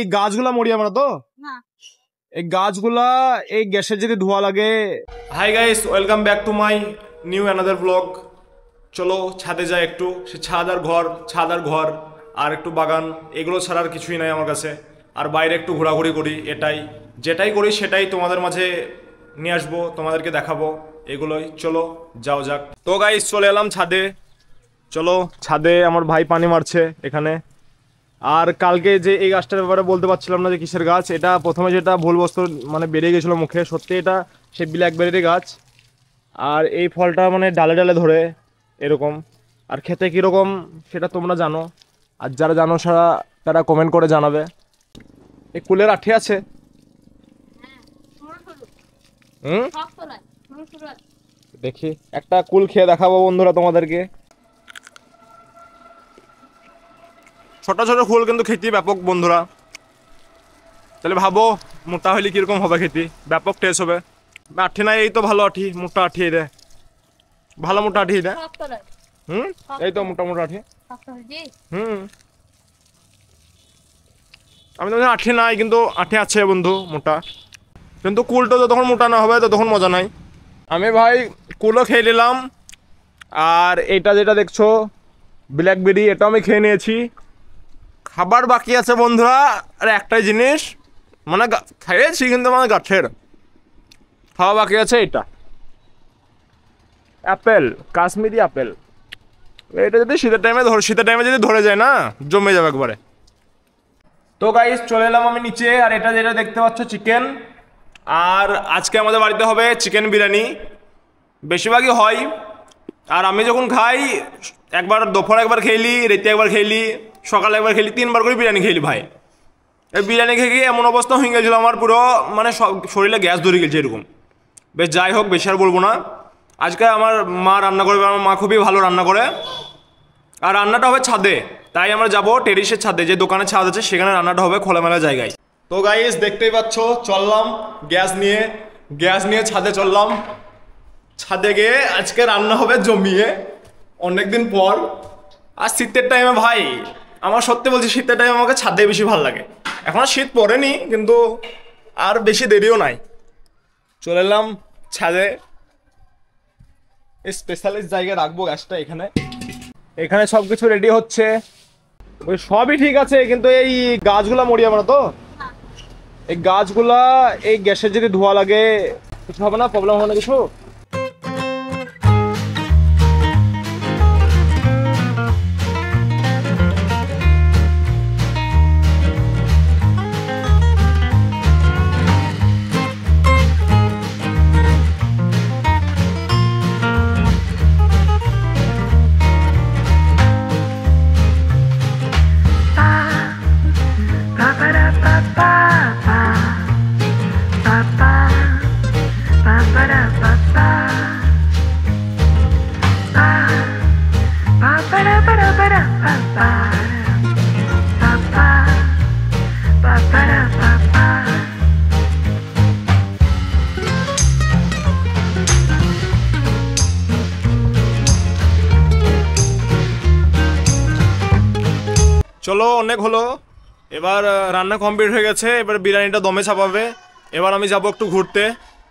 এই গাছগুলা মরি আমরা তো না এই গাছগুলা এই গ্যাসের যদি ধোয়া লাগে। Hi guys, welcome back to my new another blog. চলো ছাদে যাই একটু। সে ছাদ আর ঘর আর একটু বাগান, এগুলো ছাড়া আর কিছুই নাই আমার কাছে। আর বাইরে একটু ঘোরাঘুরি করি, যেটাই করি সেটাই তোমাদের মাঝে নিয়ে আসবো, তোমাদেরকে দেখাবো এগুলোই। চলো যাও যাক। তো গাইস চলে এলাম ছাদে। চলো ছাদে, আমার ভাই পানি মারছে এখানে। আর কালকে যে এই গাছটার ব্যাপারে বলতে পারছিলাম না যে কিসের গাছ এটা, প্রথমে যেটা ভুলবশত মানে বেরিয়ে গেছিলো মুখে, সত্যি এটা সেই ব্ল্যাকবেরির গাছ। আর এই ফলটা মানে ডালে ডালে ধরে এরকম। আর খেতে কীরকম সেটা তোমরা জানো, আর যারা জানো তারা কমেন্ট করে জানাবে। এই কুলের আঠি আছে। দেখি একটা কুল খেয়ে দেখাবো বন্ধুরা তোমাদেরকে। ছোট ছোট ফুল কিন্তু খেতে ব্যাপক বন্ধুরা। তাহলে ভাবো মোটা হইলে কিরকম হবে খেতে, ব্যাপক টেস্ট হবে। আঠি নাই, এই তো ভালো আঠি, মোটা আঠি রে, ভালো মোটা আঠি রে। এই তো মোটা মোটা আঠি। আমি তো আঠি নাই, কিন্তু আঠি আছে বন্ধু মোটা। কিন্তু কুলটা যতক্ষণ মোটা না হবে ততক্ষণ মজা নাই। আমি ভাই কুলও খেয়ে নিলাম, আর এটা যেটা দেখছো ব্ল্যাকবেরি, এটা আমি খেয়ে নিয়েছি। খাবার বাকি আছে বন্ধুরা। আর একটাই জিনিস মানে খেয়েছি কিন্তু মানে গাছের খাওয়া বাকি আছে, এটা অ্যাপেল, কাশ্মীরি অ্যাপেল। এটা যদি শীতের টাইমে যদি ধরে যায় না, জমে যাবে একবারে। তো গাইস চলে এলাম আমি নিচে। আর এটা যেটা দেখতে পাচ্ছ চিকেন। আর আজকে আমাদের বাড়িতে হবে চিকেন বিরিয়ানি, বেশিরভাগই হয়। আর আমি যখন খাই, একবার দুপুরে একবার খেলি, রাতে একবার খেলি, সকালে একবার খেলি, 3 বার করে বিরিয়ানি খেলি ভাই। এই বিরিয়ানি খেয়ে গিয়ে এমন অবস্থা হয়ে গেছিলো আমার, পুরো মানে সব শরীরে গ্যাস ধরে গেছে এরকম। বেশ যাই হোক, বেশি আর বলবো না। আজকে আমার মা রান্না করবে, আমার মা খুবই ভালো রান্না করে। আর রান্নাটা হবে ছাদে, তাই আমরা যাবো টেরিসের ছাদে, যে দোকানে ছাদ আছে সেখানে রান্নাটা হবে খোলামেলা জায়গায়। তো গাইস দেখতেই পাচ্ছ, চললাম গ্যাস নিয়ে ছাদে চললাম। ছাদে গিয়ে আজকে রান্না হবে জমিয়ে, অনেকদিন পর। আর শীতের টাইমে ভাই, আমার সত্যি বলছি, শীতের টাইমে আমাকে ছাদে বেশি ভালো লাগে। এখন আর শীত পড়েনি, কিন্তু আর বেশি দেরিও নাই। চলে এলাম ছাদে। স্পেশালিস্ট জায়গায় রাখবো গ্যাসটা এখানে সব কিছু রেডি হচ্ছে, সবই ঠিক আছে। কিন্তু এই গাছগুলা মরি আমরা তো, এই গাছগুলা এই গ্যাসের যদি ধোয়া লাগে কিছু হবে না, প্রবলেম হবে না কিছু। চলো অনেক হলো, এবার রান্না কমপ্লিট হয়ে গেছে। এবার বিরিয়ানিটা দমে চাপাবে। এবার আমি যাব একটু ঘুরতে,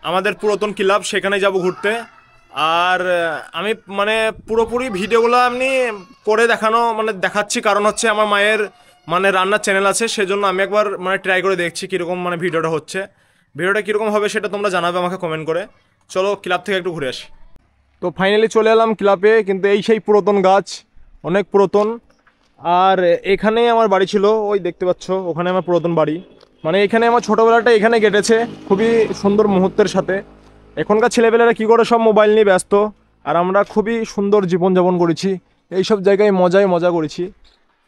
আমাদের পুরাতন ক্লাব, সেখানে যাব ঘুরতে। আর আমি মানে পুরোপুরি ভিডিওগুলো আমি করে দেখাচ্ছি, কারণ হচ্ছে আমার মায়ের মানে রান্নার চ্যানেল আছে, সেজন্য আমি একবার মানে ট্রাই করে দেখছি কীরকম মানে ভিডিওটা হচ্ছে। ভিডিওটা কীরকম হবে সেটা তোমরা জানাবে আমাকে কমেন্ট করে। চলো ক্লাব থেকে একটু ঘুরে আসি। তো ফাইনালি চলে এলাম ক্লাবে, কিন্তু এই সেই পুরাতন গাছ, অনেক পুরাতন। আর এখানেই আমার বাড়ি ছিল, ওই দেখতে পাচ্ছ ওখানে আমার পুরাতন বাড়ি। মানে এখানে আমার ছোটোবেলাটা এখানে কেটেছে, খুবই সুন্দর মুহূর্তের সাথে। এখনকার ছেলেপেলেরা কী করে, সব মোবাইল নিয়ে ব্যস্ত। আর আমরা খুবই সুন্দর জীবনযাপন করেছি, এইসব জায়গায় মজা করেছি।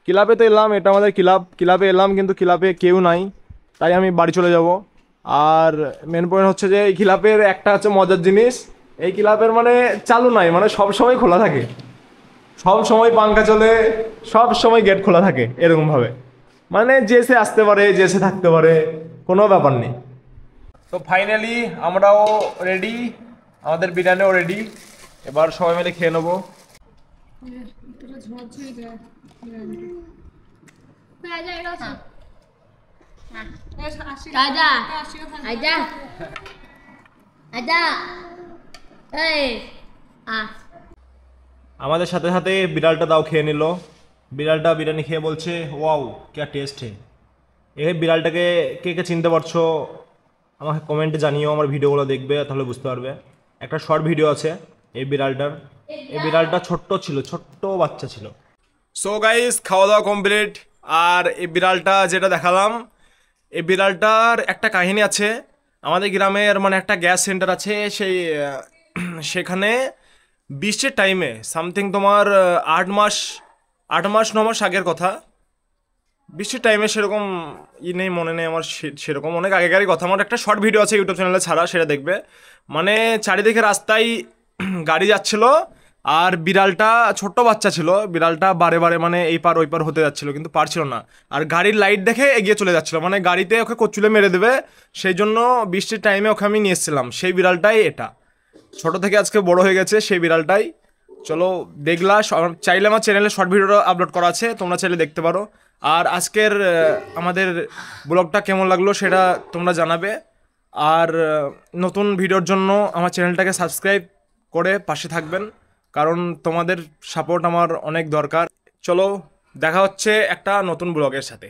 ক্লাবে তো এলাম, এটা আমাদের ক্লাবে এলাম, কিন্তু ক্লাবে কেউ নাই, তাই আমি বাড়ি চলে যাব। আর মেন পয়েন্ট হচ্ছে যে এই ক্লাবের একটা হচ্ছে মজার জিনিস, এই ক্লাবের মানে চালু নাই, মানে সব সময় খোলা থাকে, সব সময় পাঙ্খা চলে, সব সময় গেট খোলা থাকে এরকম ভাবে। মানে যে সে আসতে পারে, যে সে থাকতে পারে, কোনো ব্যাপার নেই। তো ফাইনালি আমরাও রেডি, আমাদের বিরিয়ানিও রেডি। এবার সবাই মিলে খেয়ে নেবো। আজা আজা আজা এই আমাদের সাথে সাথে বিড়ালটা দাও খেয়ে নিল। বিড়ালটা বিরিয়ানি খেয়ে বলছে ওয়াও ক্যা টেস্ট হে। এই বিড়ালটাকে কে কে চিনতে পারছো আমাকে কমেন্টে জানিও, আমার ভিডিওগুলো দেখবে তাহলে বুঝতে পারবে। একটা শর্ট ভিডিও আছে এই বিড়ালটার। এই বিড়ালটা ছোট্ট ছিল, ছোট্ট বাচ্চা ছিল। সো গাইস, খাওয়া দাওয়া কমপ্লিট। আর এই বিড়ালটা যেটা দেখালাম, এই বিড়ালটার একটা কাহিনী আছে। আমাদের গ্রামের মানে একটা গ্যাস সেন্টার আছে, সেই সেখানে বৃষ্টির টাইমে সামথিং তোমার 8 মাস 9 মাস আগের কথা। বৃষ্টির টাইমে সেরকম নেই, মনে নেই আমার, সেরকম অনেক আগেকারই কথা। আমার একটা শর্ট ভিডিও আছে ইউটিউব চ্যানেলে ছাড়া, সেটা দেখবে। মানে চারিদিকে রাস্তায় গাড়ি যাচ্ছিল, আর বিড়ালটা ছোট্ট বাচ্চা ছিল, বিড়ালটা বারে বারে মানে এই পার ওই পার হতে যাচ্ছিল কিন্তু পারছিল না। আর গাড়ির লাইট দেখে এগিয়ে চলে যাচ্ছিল, মানে গাড়িতে ওকে কচুলে মেরে দেবে, সেই জন্য বৃষ্টির টাইমে ওকে আমি নিয়ে এসেছিলাম। সেই বিড়ালটাই এটা, ছোট থেকে আজকে বড় হয়ে গেছে সেই বিড়ালটাই। চলো দেখলা, চাইলে আমার চ্যানেলে শর্ট ভিডিওটা আপলোড করা আছে, তোমরা চাইলে দেখতে পারো। আর আজকের আমাদের ব্লগটা কেমন লাগলো সেটা তোমরা জানাবে। আর নতুন ভিডিওর জন্য আমার চ্যানেলটাকে সাবস্ক্রাইব করে পাশে থাকবেন, কারণ তোমাদের সাপোর্ট আমার অনেক দরকার। চলো দেখা হচ্ছে একটা নতুন ব্লগের সাথে।